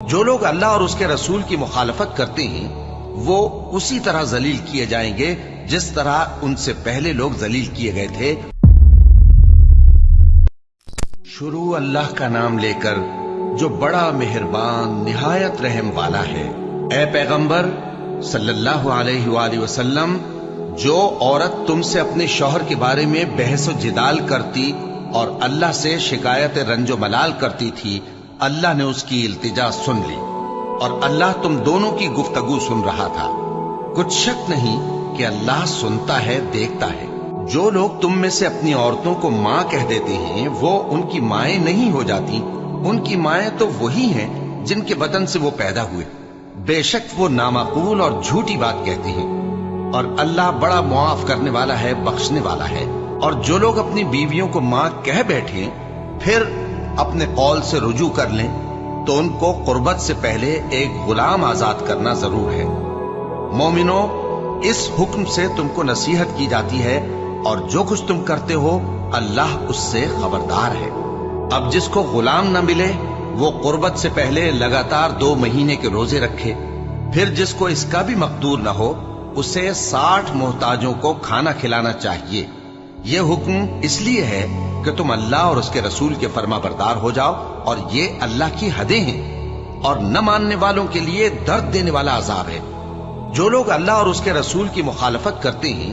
جو لوگ اللہ اور اس کے رسول کی مخالفت کرتے ہیں وہ اسی طرح ذلیل کیے جائیں گے جس طرح ان سے پہلے لوگ ذلیل کیے گئے تھے۔ شروع اللہ کا نام لے کر جو بڑا مہربان نہایت رحم والا ہے۔ اے پیغمبر صلی اللہ علیہ وآلہ وسلم، جو عورت تم سے اپنے شوہر کے بارے میں بحث و جدال کرتی اور اللہ سے شکایت رنج و ملال کرتی تھی، اللہ نے اس کی التجا سن لی اور اللہ تم دونوں کی گفتگو سن رہا تھا۔ کچھ شک نہیں کہ اللہ سنتا ہے، دیکھتا ہے۔ جو لوگ تم میں سے اپنی عورتوں کو ماں کہہ دیتے ہیں وہ ان کی مائیں نہیں ہو جاتی، ان کی مائیں تو وہی ہیں جن کے بدن سے وہ پیدا ہوئے۔ بے شک وہ نامعقول اور جھوٹی بات کہتے ہیں، اور اللہ بڑا معاف کرنے والا ہے، بخشنے والا ہے۔ اور جو لوگ اپنی بیویوں کو ماں کہہ بیٹھیں پھر اپنے قول سے رجوع کر لیں تو ان کو قربت سے پہلے ایک غلام آزاد کرنا ضرور ہے۔ مومنو، اس حکم سے تم کو نصیحت کی جاتی ہے اور جو کچھ تم کرتے ہو اللہ اس سے خبردار ہے۔ اب جس کو غلام نہ ملے وہ قربت سے پہلے لگاتار 2 مہینے کے روزے رکھے، پھر جس کو اس کا بھی مقدور نہ ہو اسے 60 محتاجوں کو کھانا کھلانا چاہیے۔ یہ حکم اس لیے ہے کہ تم اللہ اور اس کے رسول کے فرما بردار ہو جاؤ، اور یہ اللہ کی حدیں ہیں اور نہ ماننے والوں کے لیے درد دینے والا عذاب ہے۔ جو لوگ اللہ اور اس کے رسول کی مخالفت کرتے ہیں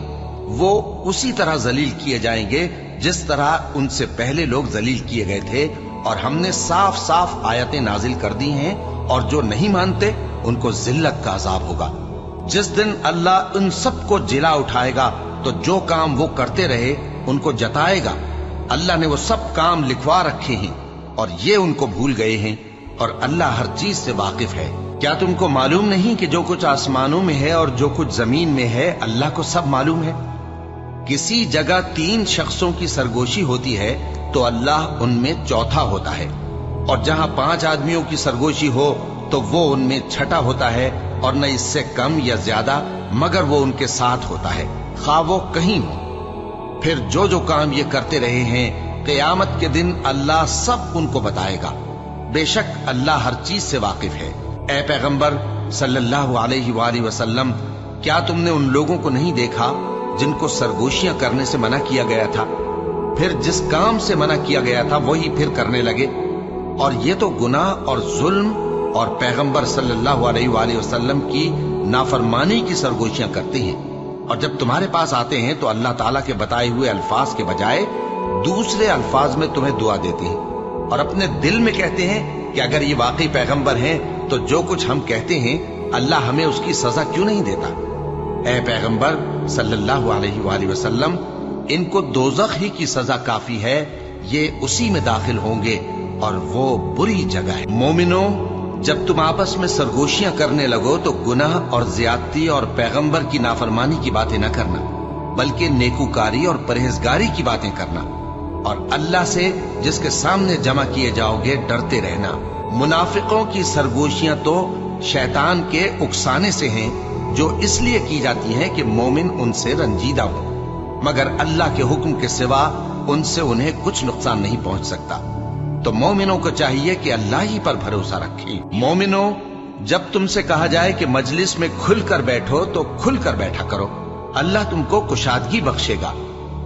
وہ اسی طرح ذلیل کیے جائیں گے جس طرح ان سے پہلے لوگ ذلیل کیے گئے تھے، اور ہم نے صاف صاف آیتیں نازل کر دی ہیں، اور جو نہیں مانتے ان کو ذلت کا عذاب ہوگا۔ جس دن اللہ ان سب کو جلا اٹھائے گا تو جو کام وہ کرتے رہے ان کو جتائے گا۔ اللہ نے وہ سب کام لکھوا رکھے ہیں اور یہ ان کو بھول گئے ہیں، اور اللہ ہر چیز سے واقف ہے۔ کیا تم کو معلوم نہیں کہ جو کچھ آسمانوں میں ہے اور جو کچھ زمین میں ہے اللہ کو سب معلوم ہے؟ کسی جگہ 3 شخصوں کی سرگوشی ہوتی ہے تو اللہ ان میں چوتھا ہوتا ہے، اور جہاں 5 آدمیوں کی سرگوشی ہو تو وہ ان میں چھٹا ہوتا ہے، اور نہ اس سے کم یا زیادہ مگر وہ ان کے ساتھ ہوتا ہے، خواہ وہ کہیں ہو۔ پھر جو جو کام یہ کرتے رہے ہیں قیامت کے دن اللہ سب ان کو بتائے گا۔ بے شک اللہ ہر چیز سے واقف ہے۔ اے پیغمبر صلی اللہ علیہ وآلہ وسلم، کیا تم نے ان لوگوں کو نہیں دیکھا جن کو سرگوشیاں کرنے سے منع کیا گیا تھا، پھر جس کام سے منع کیا گیا تھا وہی پھر کرنے لگے؟ اور یہ تو گناہ اور ظلم اور پیغمبر صلی اللہ علیہ وآلہ وسلم کی نافرمانی کی سرگوشیاں کرتے ہیں، اور جب تمہارے پاس آتے ہیں تو اللہ تعالیٰ کے بتائے ہوئے الفاظ کے بجائے دوسرے الفاظ میں تمہیں دعا دیتے ہیں، اور اپنے دل میں کہتے ہیں کہ اگر یہ واقعی پیغمبر ہیں تو جو کچھ ہم کہتے ہیں اللہ ہمیں اس کی سزا کیوں نہیں دیتا؟ اے پیغمبر صلی اللہ علیہ وآلہ وسلم، ان کو دوزخ ہی کی سزا کافی ہے، یہ اسی میں داخل ہوں گے اور وہ بری جگہ ہے۔ مومنو، جب تم آپس میں سرگوشیاں کرنے لگو تو گناہ اور زیادتی اور پیغمبر کی نافرمانی کی باتیں نہ کرنا، بلکہ نیکوکاری اور پرہیزگاری کی باتیں کرنا، اور اللہ سے جس کے سامنے جمع کیے جاؤ گے ڈرتے رہنا۔ منافقوں کی سرگوشیاں تو شیطان کے اکسانے سے ہیں، جو اس لیے کی جاتی ہیں کہ مومن ان سے رنجیدہ ہو، مگر اللہ کے حکم کے سوا ان سے انہیں کچھ نقصان نہیں پہنچ سکتا۔ تو مومنوں کو چاہیے کہ اللہ ہی پر بھروسہ رکھیں۔ مومنوں، جب تم سے کہا جائے کہ مجلس میں کھل کر بیٹھو تو کھل کر بیٹھا کرو، اللہ تم کو کشادگی بخشے گا،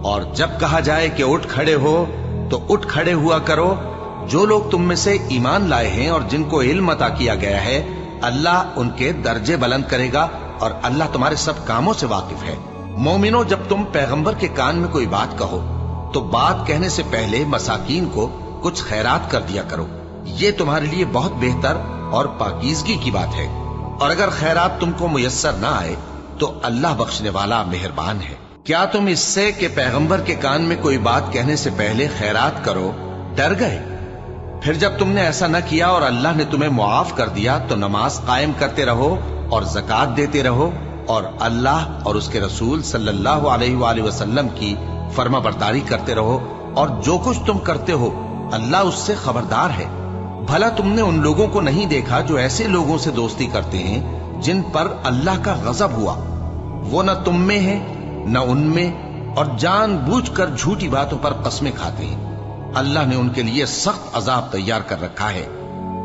اور جب کہا جائے کہ اٹھ کھڑے ہو تو اٹھ کھڑے ہوا کرو۔ جو لوگ تم میں سے ایمان لائے ہیں اور جن کو علم عطا کیا گیا ہے اللہ ان کے درجے بلند کرے گا، اور اللہ تمہارے سب کاموں سے واقف ہے۔ مومنوں، جب تم پیغمبر کے کان میں کوئی بات کہو تو بات کہنے سے پہلے مساکین کو کچھ خیرات کر دیا کرو، یہ تمہارے لیے بہت بہتر اور پاکیزگی کی بات ہے، اور اگر خیرات تم کو میسر نہ آئے تو اللہ بخشنے والا مہربان ہے۔ کیا تم اس سے کہ پیغمبر کے کان میں کوئی بات کہنے سے پہلے خیرات کرو ڈر گئے؟ پھر جب تم نے ایسا نہ کیا اور اللہ نے تمہیں معاف کر دیا تو نماز قائم کرتے رہو اور زکوٰۃ دیتے رہو، اور اللہ اور اس کے رسول صلی اللہ علیہ وآلہ وسلم کی فرما برداری کرتے رہو، اور جو کچھ تم کرتے ہو اللہ اس سے خبردار ہے۔ بھلا تم نے ان لوگوں کو نہیں دیکھا جو ایسے لوگوں سے دوستی کرتے ہیں جن پر اللہ کا غضب ہوا؟ وہ نہ تم میں ہیں نہ ان میں، اور جان بوجھ کر جھوٹی باتوں پر قسمیں کھاتے ہیں۔ اللہ نے ان کے لیے سخت عذاب تیار کر رکھا ہے۔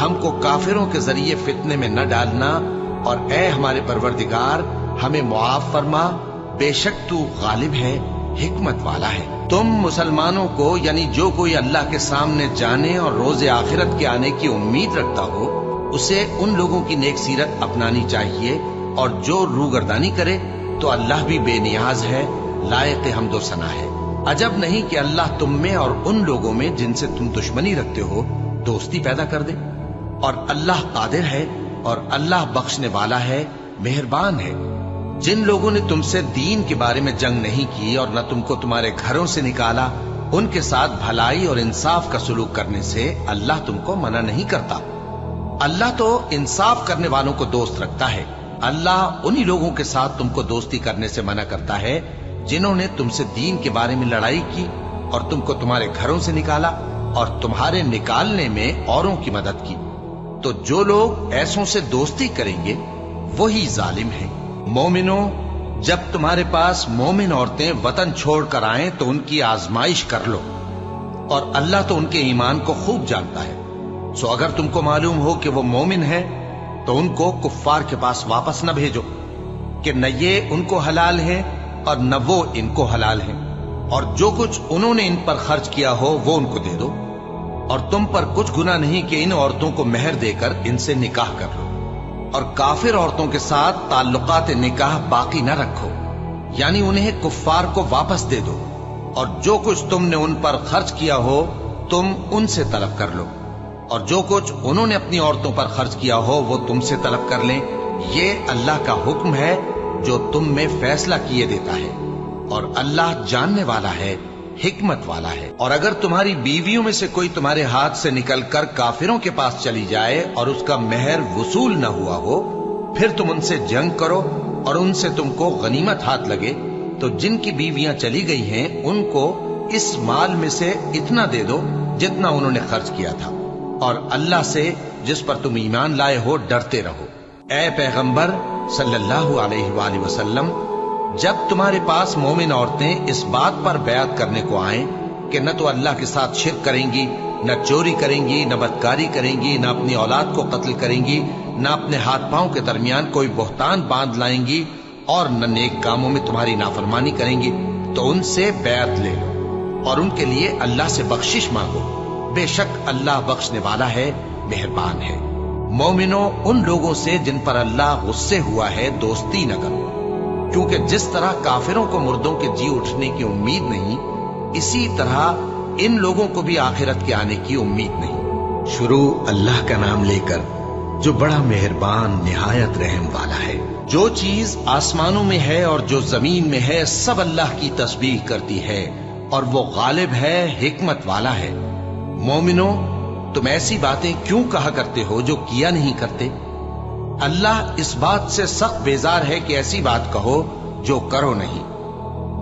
ہم کو کافروں کے ذریعے فتنے میں نہ ڈالنا، اور اے ہمارے پروردگار ہمیں معاف فرما، بے شک تو غالب ہے، حکمت والا ہے۔ تم مسلمانوں کو یعنی جو کوئی اللہ کے سامنے جانے اور روز آخرت کے آنے کی امید رکھتا ہو، اسے ان لوگوں کی نیک سیرت اپنانی چاہیے، اور جو روگردانی کرے تو اللہ بھی بے نیاز ہے، لائق حمد و ثنا ہے۔ عجب نہیں کہ اللہ تم میں اور ان لوگوں میں جن سے تم دشمنی رکھتے ہو دوستی پیدا کر دے، اور اللہ قادر ہے، اور اللہ بخشنے والا ہے، مہربان ہے۔ جن لوگوں نے تم سے دین کے بارے میں جنگ نہیں کی اور نہ تم کو تمہارے گھروں سے نکالا، ان کے ساتھ بھلائی اور انصاف کا سلوک کرنے سے اللہ تم کو منع نہیں کرتا۔ اللہ تو انصاف کرنے والوں کو دوست رکھتا ہے۔ اللہ انہی لوگوں کے ساتھ تم کو دوستی کرنے سے منع کرتا ہے جنہوں نے تم سے دین کے بارے میں لڑائی کی اور تم کو تمہارے گھروں سے نکالا اور تمہارے نکالنے میں اوروں کی مدد کی۔ تو جو لوگ ایسوں سے دوستی کریں گے وہی ظالم ہیں۔ مومنوں، جب تمہارے پاس مومن عورتیں وطن چھوڑ کر آئیں تو ان کی آزمائش کر لو، اور اللہ تو ان کے ایمان کو خوب جانتا ہے۔ سو اگر تم کو معلوم ہو کہ وہ مومن ہے تو ان کو کفار کے پاس واپس نہ بھیجو، کہ نہ یہ ان کو حلال ہیں اور نہ وہ ان کو حلال ہیں، اور جو کچھ انہوں نے ان پر خرچ کیا ہو وہ ان کو دے دو، اور تم پر کچھ گناہ نہیں کہ ان عورتوں کو مہر دے کر ان سے نکاح کر لو، اور کافر عورتوں کے ساتھ تعلقات نکاح باقی نہ رکھو، یعنی انہیں کفار کو واپس دے دو، اور جو کچھ تم نے ان پر خرچ کیا ہو تم ان سے طلب کر لو، اور جو کچھ انہوں نے اپنی عورتوں پر خرچ کیا ہو وہ تم سے طلب کر لیں۔ یہ اللہ کا حکم ہے جو تم میں فیصلہ کیے دیتا ہے، اور اللہ جاننے والا ہے، حکمت والا ہے۔ اور اگر تمہاری بیویوں میں سے کوئی تمہارے ہاتھ سے نکل کر کافروں کے پاس چلی جائے اور اس کا مہر وصول نہ ہوا ہو، پھر تم ان سے جنگ کرو اور ان سے تم کو غنیمت ہاتھ لگے، تو جن کی بیویاں چلی گئی ہیں ان کو اس مال میں سے اتنا دے دو جتنا انہوں نے خرچ کیا تھا، اور اللہ سے جس پر تم ایمان لائے ہو ڈرتے رہو۔ اے پیغمبر صلی اللہ علیہ وآلہ وسلم، جب تمہارے پاس مومن عورتیں اس بات پر بیعت کرنے کو آئیں کہ نہ تو اللہ کے ساتھ شرک کریں گی، نہ چوری کریں گی، نہ بدکاری کریں گی، نہ اپنی اولاد کو قتل کریں گی، نہ اپنے ہاتھ پاؤں کے درمیان کوئی بہتان باندھ لائیں گی، اور نہ نیک کاموں میں تمہاری نافرمانی کریں گی، تو ان سے بیعت لے لو اور ان کے لیے اللہ سے بخشش مانگو، بے شک اللہ بخشنے والا ہے، مہربان ہے۔ مومنوں، ان لوگوں سے جن پر اللہ غصے ہوا ہے دوستی نہ کرو، کیونکہ جس طرح کافروں کو مردوں کے جی اٹھنے کی امید نہیں، اسی طرح ان لوگوں کو بھی آخرت کے آنے کی امید نہیں۔ شروع اللہ کا نام لے کر جو بڑا مہربان نہایت رحم والا ہے۔ جو چیز آسمانوں میں ہے اور جو زمین میں ہے سب اللہ کی تسبیح کرتی ہے، اور وہ غالب ہے، حکمت والا ہے۔ مومنوں، تم ایسی باتیں کیوں کہا کرتے ہو جو کیا نہیں کرتے؟ اللہ اس بات سے سخت بیزار ہے کہ ایسی بات کہو جو کرو نہیں۔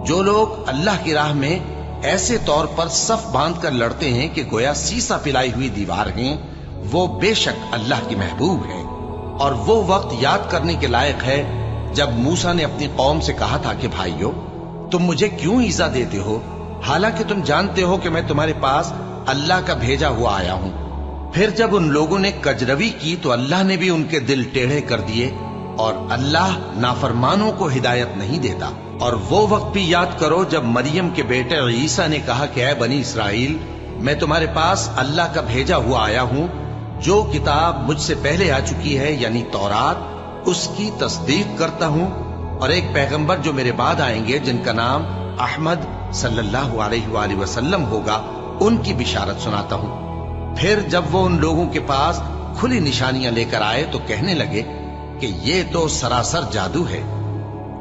جو لوگ اللہ کی راہ میں ایسے طور پر صف باندھ کر لڑتے ہیں کہ گویا سیسا پلائی ہوئی دیوار ہیں، وہ بے شک اللہ کی محبوب ہیں۔ اور وہ وقت یاد کرنے کے لائق ہے جب موسیٰ نے اپنی قوم سے کہا تھا کہ بھائیو، تم مجھے کیوں ایذا دیتے ہو، حالانکہ تم جانتے ہو کہ میں تمہارے پاس اللہ کا بھیجا ہوا آیا ہوں۔ پھر جب ان لوگوں نے کجروی کی تو اللہ نے بھی ان کے دل ٹیڑھے کر دیے، اور اللہ نافرمانوں کو ہدایت نہیں دیتا۔ اور وہ وقت بھی یاد کرو جب مریم کے بیٹے عیسیٰ نے کہا کہ اے بنی اسرائیل، میں تمہارے پاس اللہ کا بھیجا ہوا آیا ہوں، جو کتاب مجھ سے پہلے آ چکی ہے یعنی تورات، اس کی تصدیق کرتا ہوں، اور ایک پیغمبر جو میرے بعد آئیں گے جن کا نام احمد صلی اللہ علیہ وآلہ وسلم ہوگا، ان کی بشارت سناتا ہوں۔ پھر جب وہ ان لوگوں کے پاس کھلی نشانیاں لے کر آئے تو کہنے لگے کہ یہ تو سراسر جادو ہے،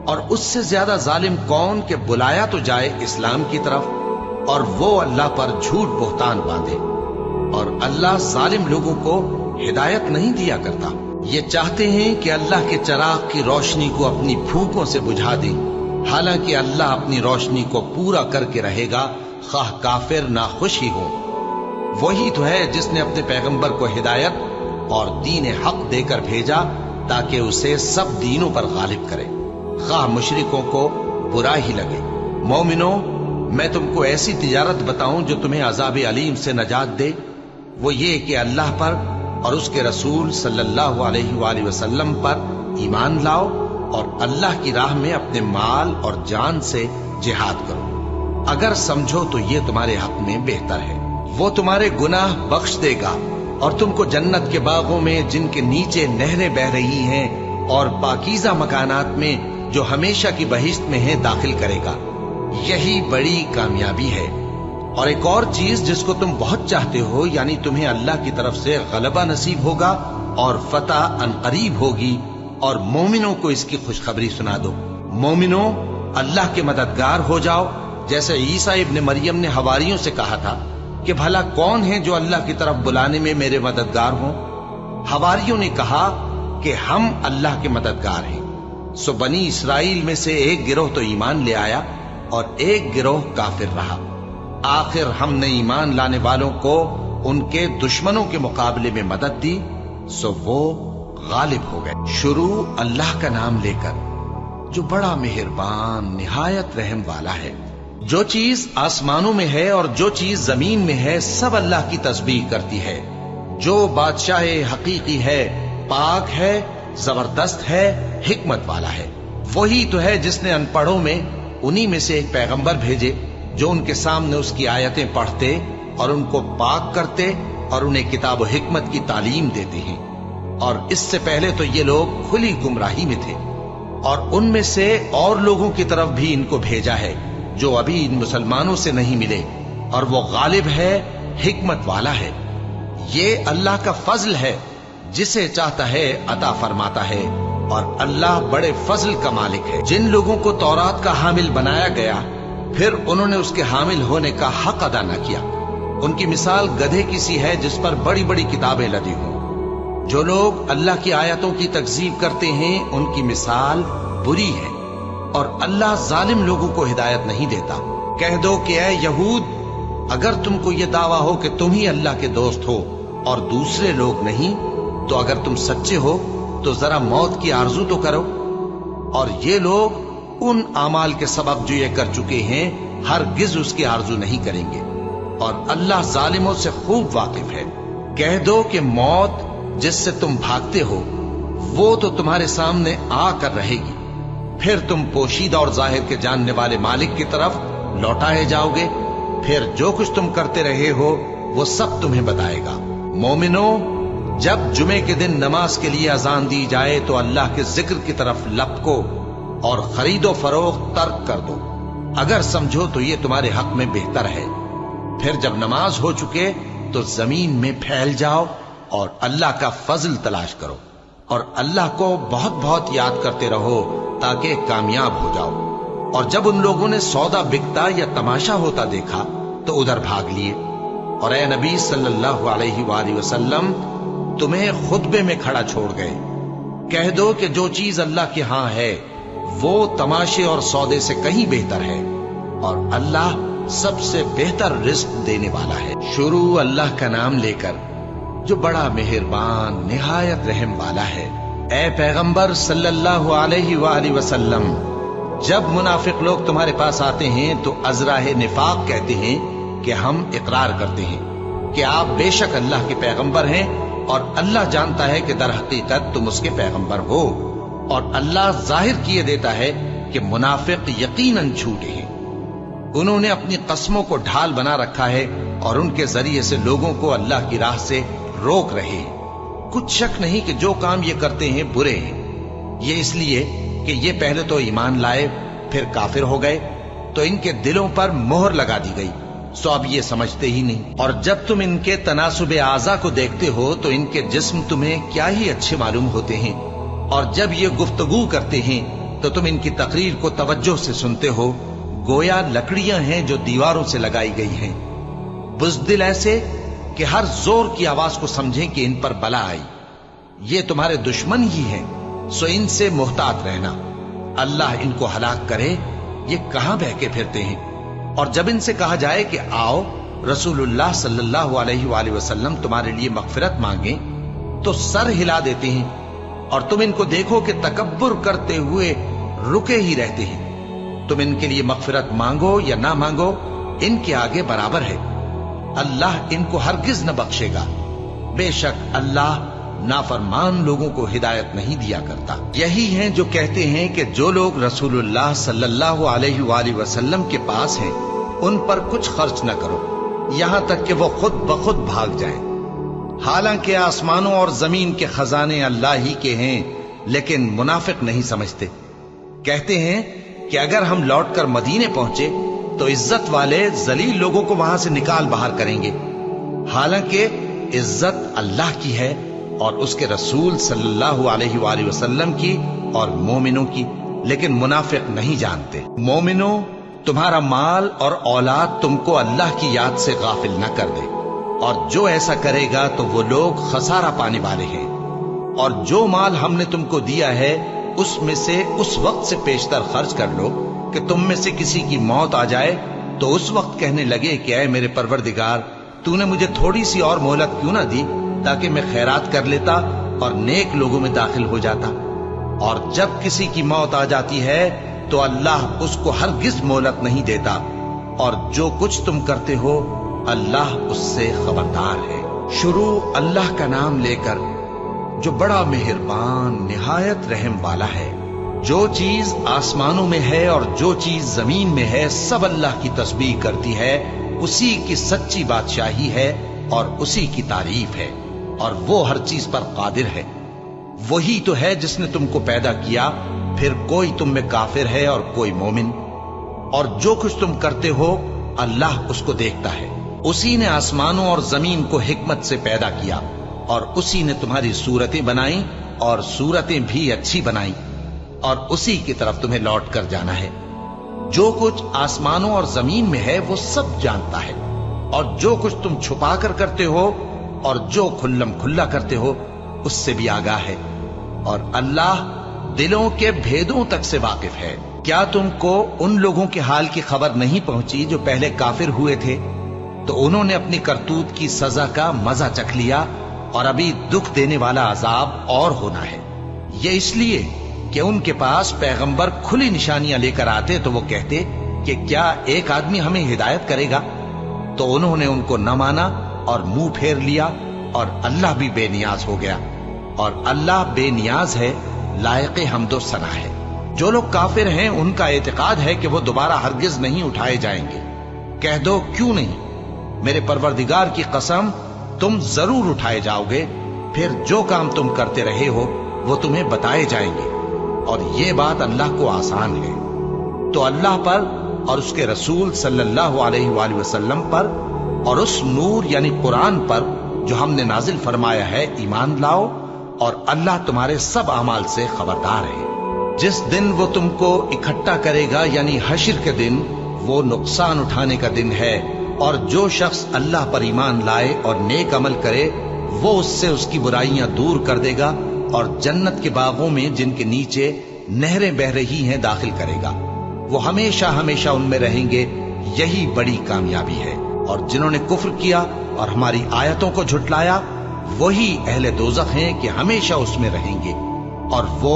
اور اس سے زیادہ ظالم کون کہ بلایا تو جائے اسلام کی طرف اور وہ اللہ پر جھوٹ بہتان باندھے، اور اللہ ظالم لوگوں کو ہدایت نہیں دیا کرتا۔ یہ چاہتے ہیں کہ اللہ کے چراغ کی روشنی کو اپنی پھونکوں سے بجھا دیں، حالانکہ اللہ اپنی روشنی کو پورا کر کے رہے گا، خواہ کافر ناخوش ہی ہوں۔ وہی تو ہے جس نے اپنے پیغمبر کو ہدایت اور دین حق دے کر بھیجا تاکہ اسے سب دینوں پر غالب کرے، خواہ مشرکوں کو برا ہی لگے۔ مومنوں، میں تم کو ایسی تجارت بتاؤں جو تمہیں عذاب علیم سے نجات دے؟ وہ یہ کہ اللہ پر اور اس کے رسول صلی اللہ علیہ وآلہ وسلم پر ایمان لاؤ اور اللہ کی راہ میں اپنے مال اور جان سے جہاد کرو۔ اگر سمجھو تو یہ تمہارے حق میں بہتر ہے۔ وہ تمہارے گناہ بخش دے گا اور تم کو جنت کے باغوں میں جن کے نیچے نہریں بہ رہی ہیں اور پاکیزہ مکانات میں جو ہمیشہ کی بہشت میں ہیں داخل کرے گا۔ یہی بڑی کامیابی ہے۔ اور ایک اور چیز جس کو تم بہت چاہتے ہو، یعنی تمہیں اللہ کی طرف سے غلبہ نصیب ہوگا اور فتح عنقریب ہوگی، اور مومنوں کو اس کی خوشخبری سنا دو۔ مومنوں، اللہ کے مددگار ہو جاؤ، جیسے عیسیٰ ابن مریم نے حواریوں سے کہا تھا کہ بھلا کون ہے جو اللہ کی طرف بلانے میں میرے مددگار ہوں؟ حواریوں نے کہا کہ ہم اللہ کے مددگار ہیں۔ سو بنی اسرائیل میں سے ایک گروہ تو ایمان لے آیا اور ایک گروہ کافر رہا۔ آخر ہم نے ایمان لانے والوں کو ان کے دشمنوں کے مقابلے میں مدد دی، سو وہ غالب ہو گئے۔ شروع اللہ کا نام لے کر جو بڑا مہربان نہایت رحم والا ہے۔ جو چیز آسمانوں میں ہے اور جو چیز زمین میں ہے سب اللہ کی تسبیح کرتی ہے۔ جو بادشاہ حقیقی ہے، پاک ہے، زبردست ہے، حکمت والا ہے۔ وہی تو ہے جس نے ان پڑھوں میں انہی میں سے ایک پیغمبر بھیجے جو ان کے سامنے اس کی آیتیں پڑھتے اور ان کو پاک کرتے اور انہیں کتاب و حکمت کی تعلیم دیتے ہیں۔ اور اس سے پہلے تو یہ لوگ کھلی گمراہی میں تھے، اور ان میں سے اور لوگوں کی طرف بھی ان کو بھیجا ہے جو ابھی ان مسلمانوں سے نہیں ملے، اور وہ غالب ہے، حکمت والا ہے۔ یہ اللہ کا فضل ہے، جسے چاہتا ہے عطا فرماتا ہے، اور اللہ بڑے فضل کا مالک ہے۔ جن لوگوں کو تورات کا حامل بنایا گیا پھر انہوں نے اس کے حامل ہونے کا حق ادا نہ کیا، ان کی مثال گدھے کی سی ہے جس پر بڑی بڑی کتابیں لدی ہوں۔ جو لوگ اللہ کی آیتوں کی تکذیب کرتے ہیں ان کی مثال بری ہے، اور اللہ ظالم لوگوں کو ہدایت نہیں دیتا۔ کہہ دو کہ اے یہود، اگر تم کو یہ دعویٰ ہو کہ تم ہی اللہ کے دوست ہو اور دوسرے لوگ نہیں، تو اگر تم سچے ہو تو ذرا موت کی آرزو تو کرو۔ اور یہ لوگ ان اعمال کے سبب جو یہ کر چکے ہیں ہرگز اس کی آرزو نہیں کریں گے، اور اللہ ظالموں سے خوب واقف ہے۔ کہہ دو کہ موت جس سے تم بھاگتے ہو وہ تو تمہارے سامنے آ کر رہے گی، پھر تم پوشیدہ اور ظاہر کے جاننے والے مالک کی طرف لوٹائے جاؤ گے، پھر جو کچھ تم کرتے رہے ہو وہ سب تمہیں بتائے گا۔ مومنو، جب جمعے کے دن نماز کے لیے اذان دی جائے تو اللہ کے ذکر کی طرف لپکو اور خرید و فروخت ترک کر دو، اگر سمجھو تو یہ تمہارے حق میں بہتر ہے۔ پھر جب نماز ہو چکے تو زمین میں پھیل جاؤ اور اللہ کا فضل تلاش کرو، اور اللہ کو بہت بہت یاد کرتے رہو تاکہ کامیاب ہو جاؤ۔ اور جب ان لوگوں نے سودا بکتا یا تماشا ہوتا دیکھا تو ادھر بھاگ لیے، اور اے نبی صلی اللہ علیہ وآلہ وسلم تمہیں خطبے میں کھڑا چھوڑ گئے۔ کہہ دو کہ جو چیز اللہ کے ہاں ہے وہ تماشے اور سودے سے کہیں بہتر ہے، اور اللہ سب سے بہتر رزق دینے والا ہے۔ شروع اللہ کا نام لے کر جو بڑا مہربان نہایت رحم والا ہے۔ اے پیغمبر صلی اللہ علیہ وآلہ وسلم، جب منافق لوگ تمہارے پاس آتے ہیں تو ازراہ نفاق کہتے ہیں کہ ہم اقرار کرتے ہیں کہ آپ بے شک اللہ کے پیغمبر ہیں، اور اللہ جانتا ہے کہ در حقیقت تم اس کے پیغمبر ہو، اور اللہ ظاہر کیے دیتا ہے کہ منافق یقیناً جھوٹے ہیں۔ انہوں نے اپنی قسموں کو ڈھال بنا رکھا ہے اور ان کے ذریعے سے لوگوں کو اللہ کی راہ سے روک رہے ہیں۔ کچھ شک نہیں کہ جو کام یہ کرتے ہیں برے ہیں، یہ اس لیے کہ یہ پہلے تو ایمان لائے پھر کافر ہو گئے، تو ان کے دلوں پر مہر لگا دی گئی، سو اب یہ سمجھتے ہی نہیں۔ اور جب تم ان کے تناسب اعضاء کو دیکھتے ہو تو ان کے جسم تمہیں کیا ہی اچھے معلوم ہوتے ہیں، اور جب یہ گفتگو کرتے ہیں تو تم ان کی تقریر کو توجہ سے سنتے ہو، گویا لکڑیاں ہیں جو دیواروں سے لگائی گئی ہیں، بزدل ایسے کہ ہر زور کی آواز کو سمجھیں کہ ان پر بلا آئی۔ یہ تمہارے دشمن ہی ہیں، سو ان سے محتاط رہنا، اللہ ان کو ہلاک کرے، یہ کہاں بہکے پھرتے ہیں۔ اور جب ان سے کہا جائے کہ آؤ رسول اللہ صلی اللہ علیہ وآلہ وسلم تمہارے لیے مغفرت مانگیں، تو سر ہلا دیتے ہیں، اور تم ان کو دیکھو کہ تکبر کرتے ہوئے رکے ہی رہتے ہیں۔ تم ان کے لیے مغفرت مانگو یا نہ مانگو، ان کے آگے برابر ہے، اللہ ان کو ہرگز نہ بخشے گا۔ بے شک اللہ نافرمان لوگوں کو ہدایت نہیں دیا کرتا۔ یہی ہیں جو کہتے ہیں کہ جو لوگ رسول اللہ صلی اللہ علیہ وآلہ وسلم کے پاس ہیں ان پر کچھ خرچ نہ کرو یہاں تک کہ وہ خود بخود بھاگ جائیں، حالانکہ آسمانوں اور زمین کے خزانے اللہ ہی کے ہیں، لیکن منافق نہیں سمجھتے۔ کہتے ہیں کہ اگر ہم لوٹ کر مدینے پہنچے تو عزت والے ذلیل لوگوں کو وہاں سے نکال باہر کریں گے، حالانکہ عزت اللہ کی ہے اور اس کے رسول صلی اللہ علیہ وآلہ وسلم کی اور مومنوں کی، لیکن منافق نہیں جانتے۔ مومنوں، تمہارا مال اور اولاد تم کو اللہ کی یاد سے غافل نہ کر دے، اور جو ایسا کرے گا تو وہ لوگ خسارہ پانے والے ہیں۔ اور جو مال ہم نے تم کو دیا ہے اس میں سے اس وقت سے پیشتر خرچ کر لو کہ تم میں سے کسی کی موت آ جائے تو اس وقت کہنے لگے کہ اے میرے پروردگار، تو نے مجھے تھوڑی سی اور مہلت کیوں نہ دی تاکہ میں خیرات کر لیتا اور نیک لوگوں میں داخل ہو جاتا۔ اور جب کسی کی موت آ جاتی ہے تو اللہ اس کو ہرگز مہلت نہیں دیتا، اور جو کچھ تم کرتے ہو اللہ اس سے خبردار ہے۔ شروع اللہ کا نام لے کر جو بڑا مہربان نہایت رحم والا ہے۔ جو چیز آسمانوں میں ہے اور جو چیز زمین میں ہے سب اللہ کی تسبیح کرتی ہے، اسی کی سچی بادشاہی ہے اور اسی کی تعریف ہے، اور وہ ہر چیز پر قادر ہے۔ وہی تو ہے جس نے تم کو پیدا کیا، پھر کوئی تم میں کافر ہے اور کوئی مومن، اور جو کچھ تم کرتے ہو اللہ اس کو دیکھتا ہے۔ اسی نے آسمانوں اور زمین کو حکمت سے پیدا کیا، اور اسی نے تمہاری صورتیں بنائیں اور صورتیں بھی اچھی بنائیں، اور اسی کی طرف تمہیں لوٹ کر جانا ہے۔ جو کچھ آسمانوں اور زمین میں ہے وہ سب جانتا ہے، اور جو کچھ تم چھپا کر کرتے ہو اور جو کھلم کھلا کرتے ہو اس سے بھی آگاہ ہے، اور اللہ دلوں کے بھیدوں تک سے واقف ہے۔ کیا تم کو ان لوگوں کے حال کی خبر نہیں پہنچی جو پہلے کافر ہوئے تھے؟ تو انہوں نے اپنی کرتوت کی سزا کا مزہ چکھ لیا، اور ابھی دکھ دینے والا عذاب اور ہونا ہے۔ یہ اس لیے کہ ان کے پاس پیغمبر کھلی نشانیاں لے کر آتے تو وہ کہتے کہ کیا ایک آدمی ہمیں ہدایت کرے گا؟ تو انہوں نے ان کو نہ مانا اور منہ پھیر لیا، اور اللہ بھی بے نیاز ہو گیا، اور اللہ بے نیاز ہے، لائق حمد و ثنا ہے۔ جو لوگ کافر ہیں ان کا اعتقاد ہے کہ وہ دوبارہ ہرگز نہیں اٹھائے جائیں گے۔ کہہ دو کیوں نہیں؟ میرے پروردگار کی قسم تم ضرور اٹھائے جاؤ گے، پھر جو کام تم کرتے رہے ہو وہ تمہیں بتائے جائیں گے، اور یہ بات اللہ کو آسان ہے۔ تو اللہ پر اور اس کے رسول صلی اللہ علیہ وآلہ وسلم پر اور اس نور یعنی قرآن پر جو ہم نے نازل فرمایا ہے ایمان لاؤ، اور اللہ تمہارے سب اعمال سے خبردار ہے۔ جس دن وہ تم کو اکٹھا کرے گا یعنی حشر کے دن، وہ نقصان اٹھانے کا دن ہے، اور جو شخص اللہ پر ایمان لائے اور نیک عمل کرے وہ اس سے اس کی برائیاں دور کر دے گا، اور جنت کے باغوں میں جن کے نیچے نہریں بہ رہی ہیں داخل کرے گا۔ وہ ہمیشہ ہمیشہ ان میں رہیں گے، یہی بڑی کامیابی ہے۔ اور جنہوں نے کفر کیا اور ہماری آیتوں کو جھٹلایا وہی اہل دوزخ ہیں کہ ہمیشہ اس میں رہیں گے، اور وہ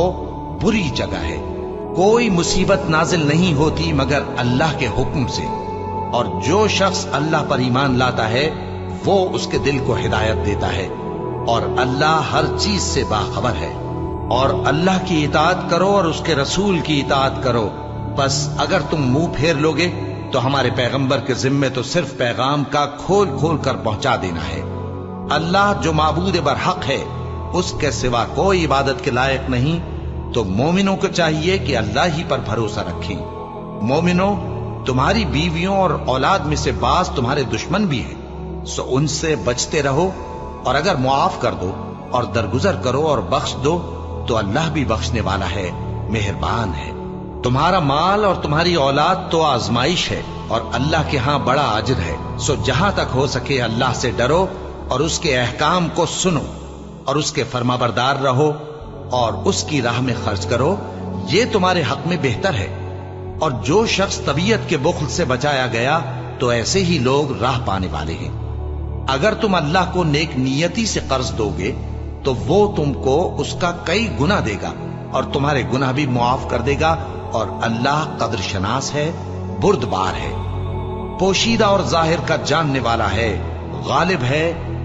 بری جگہ ہے۔ کوئی مصیبت نازل نہیں ہوتی مگر اللہ کے حکم سے، اور جو شخص اللہ پر ایمان لاتا ہے وہ اس کے دل کو ہدایت دیتا ہے، اور اللہ ہر چیز سے باخبر ہے۔ اور اللہ کی اطاعت کرو اور اس کے رسول کی اطاعت کرو، بس اگر تم منہ پھیر لوگے تو ہمارے پیغمبر کے ذمے تو صرف پیغام کا کھول کھول کر پہنچا دینا ہے۔ اللہ جو معبود برحق ہے اس کے سوا کوئی عبادت کے لائق نہیں، تو مومنوں کو چاہیے کہ اللہ ہی پر بھروسہ رکھیں۔ مومنوں، تمہاری بیویوں اور اولاد میں سے بعض تمہارے دشمن بھی ہیں، سو ان سے بچتے رہو، اور اگر معاف کر دو اور درگزر کرو اور بخش دو تو اللہ بھی بخشنے والا ہے، مہربان ہے۔ تمہارا مال اور تمہاری اولاد تو آزمائش ہے، اور اللہ کے ہاں بڑا اجر ہے، سو جہاں تک ہو سکے اللہ سے ڈرو اور اس کے احکام کو سنو اور اس کے فرمانبردار رہو اور اس کی راہ میں خرچ کرو، یہ تمہارے حق میں بہتر ہے۔ اور جو شخص طبیعت کے بخل سے بچایا گیا تو ایسے ہی لوگ راہ پانے والے ہیں۔ اگر تم اللہ کو نیک نیتی سے قرض دو گے تو وہ تم کو اس کا کئی گنا دے گا اور تمہارے گناہ بھی معاف کر دے گا، اور اللہ قدر شناس ہے، بردبار ہے، پوشیدہ اور ظاہر کا جاننے والا ہے، غالب ہے،